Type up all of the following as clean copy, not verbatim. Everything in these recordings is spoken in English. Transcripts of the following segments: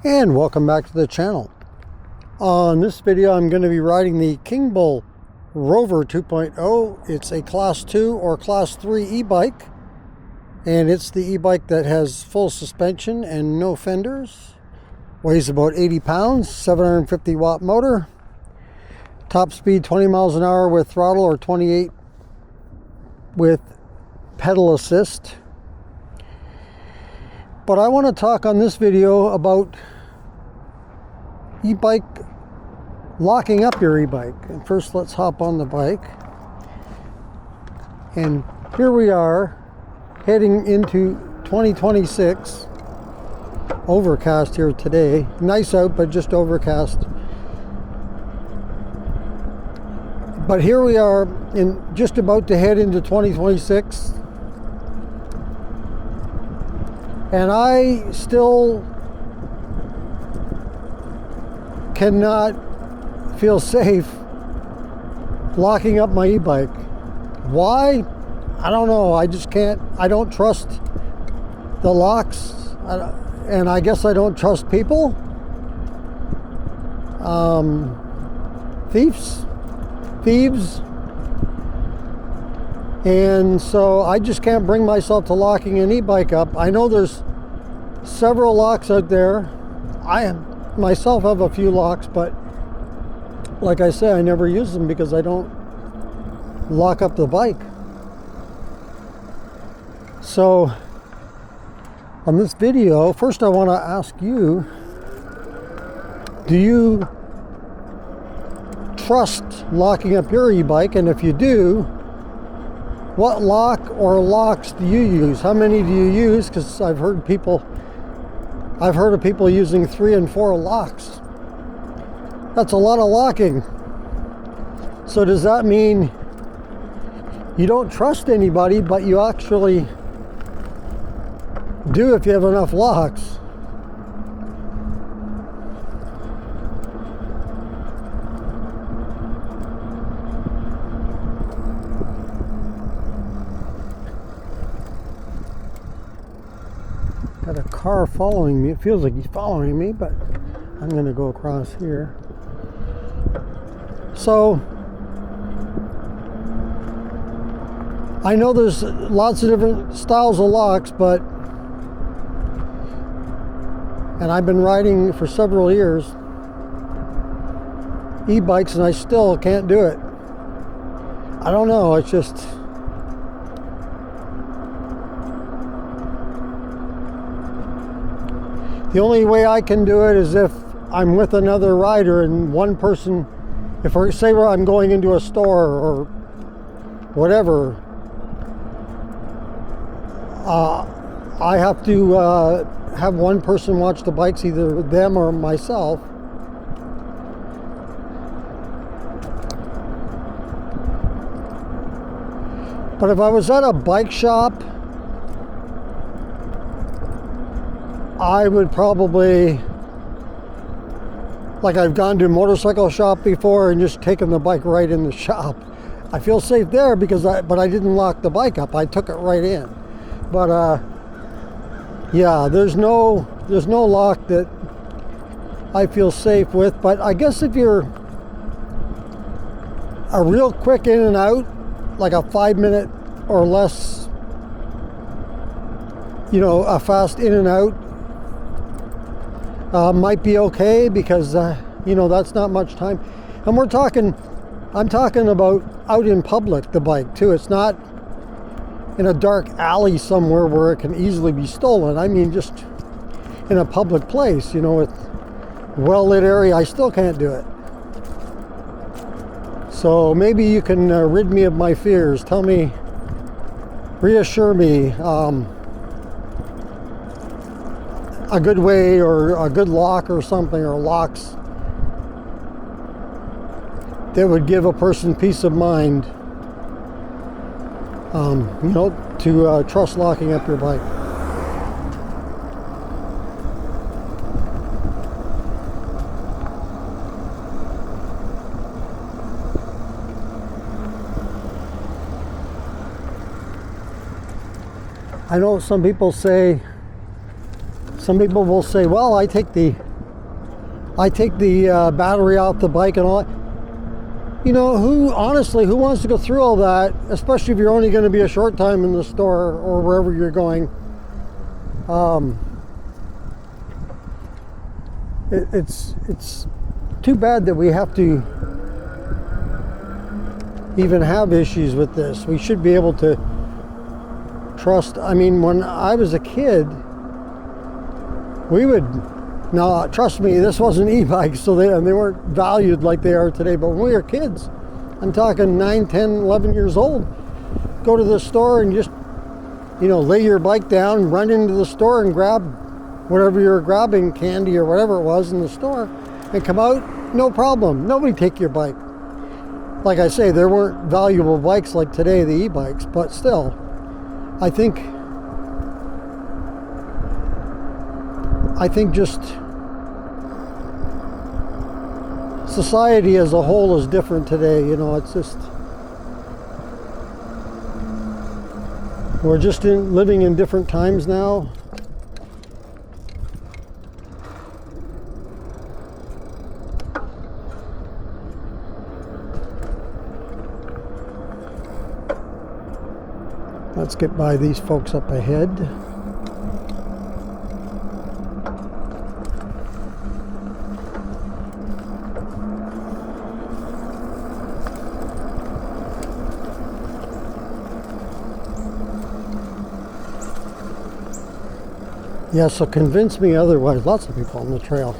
And welcome back to the channel. On this video I'm going to be riding the King Bull Rover 2.0. It's a class 2 or class 3 e-bike, and it's the e-bike that has full suspension and no fenders. Weighs about 80 pounds, 750 watt motor, top speed 20 miles an hour with throttle or 28 with pedal assist. But I want to talk on this video about e-bike, locking up your e-bike. And first let's hop on the bike. And here we are heading into 2026. Overcast here today. Nice out, but just overcast. But here we are just about to head into 2026. And I still cannot feel safe locking up my e-bike. Why? I don't know. I just can't. I don't trust the locks. And I guess I don't trust people. Thieves. And so I just can't bring myself to locking an e-bike up. I know there's several locks out there. I myself have a few locks, but like I say, I never use them because I don't lock up the bike. So on this video, first I want to ask you, do you trust locking up your e-bike? And if you do, what lock or locks do you use? How many do you use? Because I've heard of people using 3 and 4 locks. That's a lot of locking. So does that mean you don't trust anybody, but you actually do if you have enough locks? Got a car following me. It feels like he's following me, but I'm going to go across here. So I know there's lots of different styles of locks, and I've been riding for several years e-bikes, and I still can't do it. I don't know. It's just, the only way I can do it is if I'm with another rider and one person, if say I'm going into a store or whatever, I have to have one person watch the bikes, either them or myself. But if I was at a bike shop, I would probably, like I've gone to a motorcycle shop before and just taken the bike right in the shop. I feel safe there because but I didn't lock the bike up. I took it right in. But yeah, there's no lock that I feel safe with. But I guess if you're a real quick in and out, like a 5-minute or less, a fast in and out, might be okay, because that's not much time. And I'm talking about out in public, the bike too. It's not in a dark alley somewhere where it can easily be stolen. I mean, just in a public place, with well-lit area. I still can't do it. So maybe you can rid me of my fears. Tell me, reassure me, a good way or a good lock or something, or locks that would give a person peace of mind, to trust locking up your bike. I know some people will say, well, I take the I take the battery off the bike and all that. You know, honestly, who wants to go through all that, especially if you're only going to be a short time in the store or wherever you're going. It's too bad that we have to even have issues with this. We should be able to trust. I mean, when I was a kid, we would, now trust me, this wasn't e-bikes, so they weren't valued like they are today, but when we were kids, I'm talking 9, 10, 11 years old, go to the store and just, you know, lay your bike down, run into the store and grab whatever you're grabbing, candy or whatever it was in the store, and come out, no problem. Nobody take your bike. Like I say, there weren't valuable bikes like today, the e-bikes, but still, I think just society as a whole is different today. You know, it's just, we're just living in different times now. Let's get by these folks up ahead. Yeah, so convince me otherwise. Lots of people on the trail.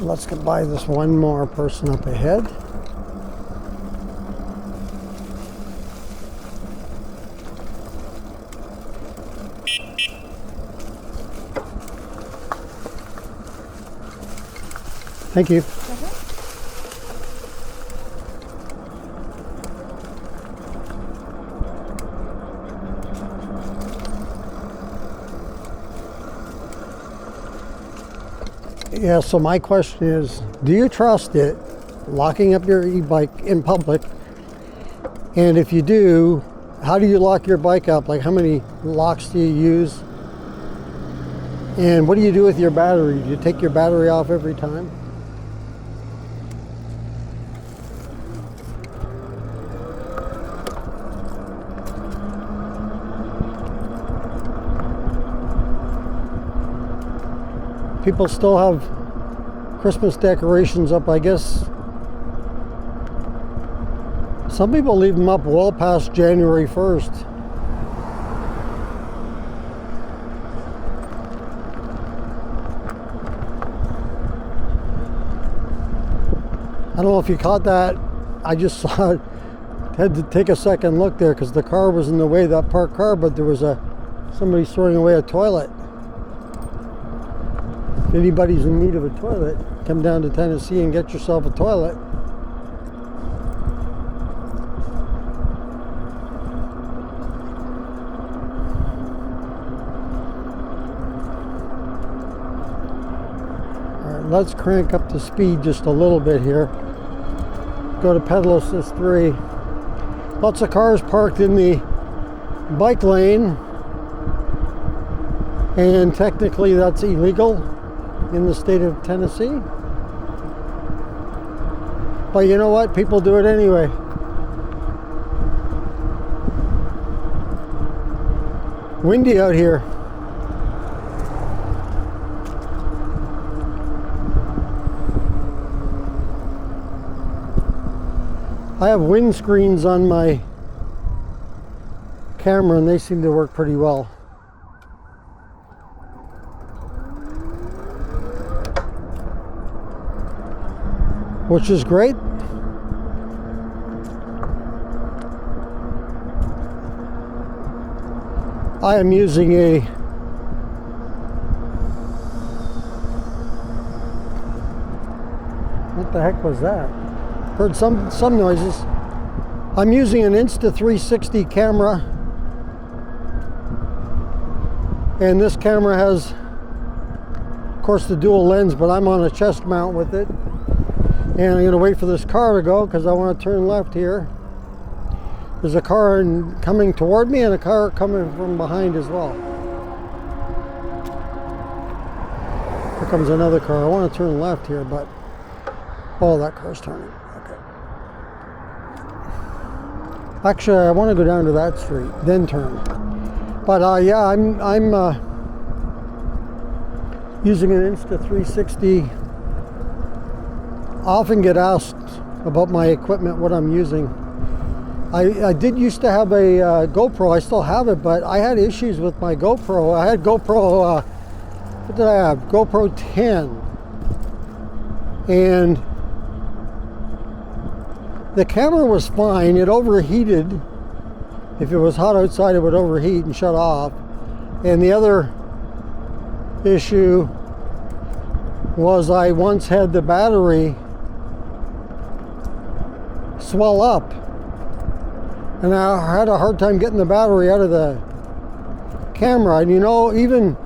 Let's get by this one more person up ahead. Thank you. Yeah, so my question is, do you trust it, locking up your e-bike in public? And if you do, how do you lock your bike up? Like, how many locks do you use? And what do you do with your battery? Do you take your battery off every time? People still have Christmas decorations up, I guess. Some people leave them up well past January 1st. I don't know if you caught that. I just saw it. Had to take a second look there because the car was in the way, that parked car, but there was somebody throwing away a toilet. If anybody's in need of a toilet, come down to Tennessee and get yourself a toilet. All right, let's crank up the speed just a little bit here. Go to pedal assist 3. Lots of cars parked in the bike lane, and technically that's illegal in the state of Tennessee. But you know what? People do it anyway. Windy out here. I have windscreens on my camera and they seem to work pretty well. Which is great. I am using a what the heck was that? Heard some noises. I'm using an Insta360 camera, and this camera has of course, the dual lens, but I'm on a chest mount with it. And I'm going to wait for this car to go because I want to turn left here. There's a car coming toward me and a car coming from behind as well. Here comes another car. I want to turn left here, but oh, that car's turning. Okay. Actually, I want to go down to that street, then turn. But yeah, I'm using an Insta360. I often get asked about my equipment, what I'm using. I did used to have a GoPro. I still have it, but I had issues with my GoPro. I had GoPro, what did I have? GoPro 10. And the camera was fine. It overheated. If it was hot outside, it would overheat and shut off. And the other issue was I once had the battery swell up. And I had a hard time getting the battery out of the camera. And you know, even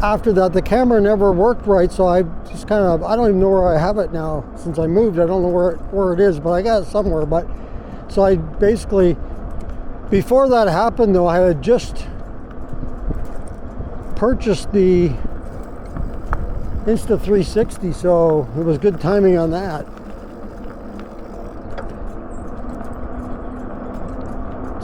after that, the camera never worked right. So I just kind of, I don't even know where I have it now. Since I moved, I don't know where it is, but I got it somewhere. But so I basically, before that happened though, I had just purchased the Insta360, so it was good timing on that.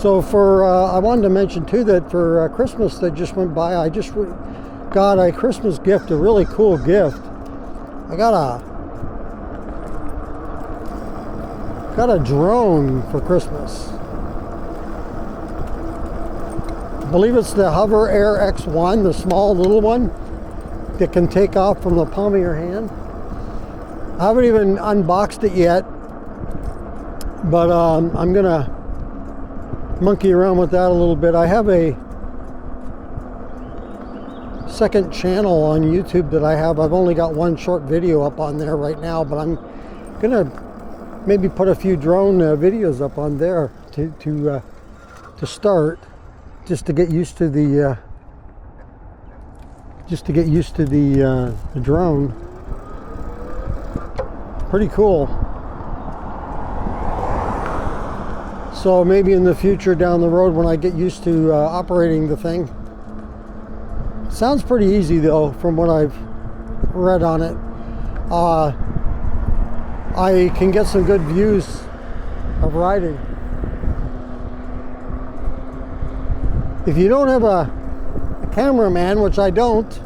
So for, I wanted to mention too that for Christmas that just went by, I just got a Christmas gift, a really cool gift. I got a drone for Christmas. I believe it's the Hover Air X1, the small little one that can take off from the palm of your hand. I haven't even unboxed it yet, but I'm gonna monkey around with that a little bit. I have a second channel on YouTube that I have. I've only got one short video up on there right now, but I'm gonna maybe put a few drone videos up on there to start, just to get used to the the drone. Pretty cool. So maybe in the future down the road when I get used to operating the thing. Sounds pretty easy though from what I've read on it. I can get some good views of riding. If you don't have a cameraman, which I don't,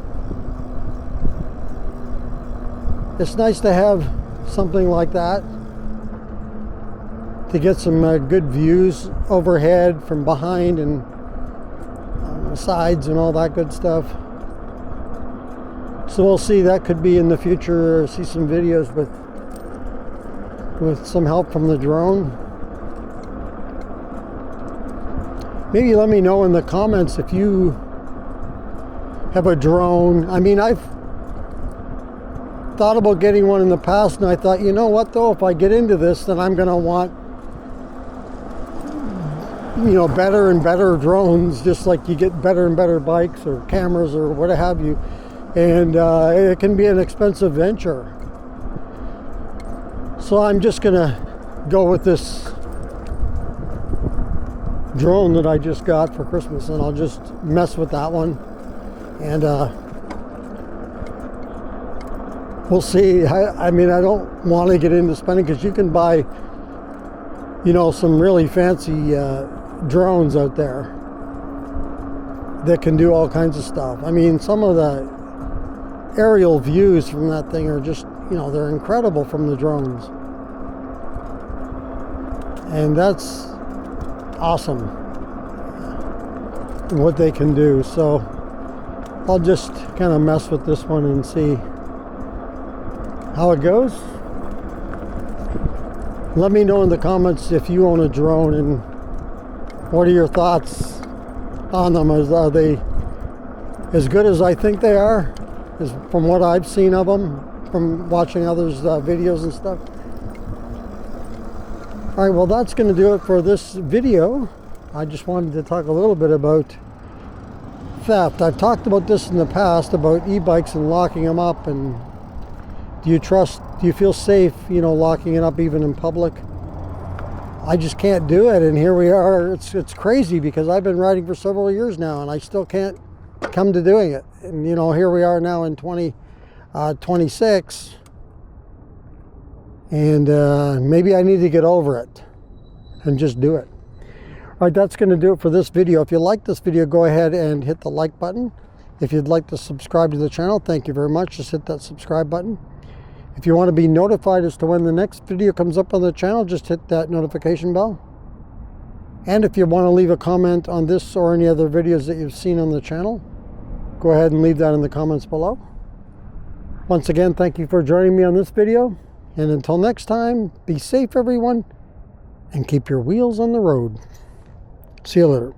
it's nice to have something like that to get some good views overhead, from behind, and on the sides and all that good stuff. So we'll see, that could be in the future, see some videos with some help from the drone. Maybe let me know in the comments if you have a drone. I mean, I've thought about getting one in the past, and I thought, you know what though, if I get into this, then I'm gonna want, you know, better and better drones, just like you get better and better bikes or cameras or what have you. And it can be an expensive venture. So I'm just gonna go with this drone that I just got for Christmas, and I'll just mess with that one. And we'll see. I mean, I don't want to get into spending, because you can buy, you know, some really fancy drones out there that can do all kinds of stuff. I mean, some of the aerial views from that thing are just, you know, they're incredible from the drones. And that's awesome what they can do. So I'll just kind of mess with this one and see how it goes. Let me know in the comments if you own a drone, and what are your thoughts on them. Are they as good as I think they are, as from what I've seen of them from watching others' videos and stuff. All right, well, that's going to do it for this video. I just wanted to talk a little bit about theft. I've talked about this in the past about e-bikes and locking them up, and do you feel safe, you know, locking it up even in public? I just can't do it, and here we are. It's crazy because I've been riding for several years now and I still can't come to doing it. And you know, here we are now in 2026, and maybe I need to get over it and just do it. All right, that's going to do it for this video. If you like this video, go ahead and hit the like button. If you'd like to subscribe to the channel, thank you very much. Just hit that subscribe button. If you want to be notified as to when the next video comes up on the channel, just hit that notification bell. And if you want to leave a comment on this or any other videos that you've seen on the channel, go ahead and leave that in the comments below. Once again, thank you for joining me on this video. And until next time, be safe everyone, and keep your wheels on the road. See you later.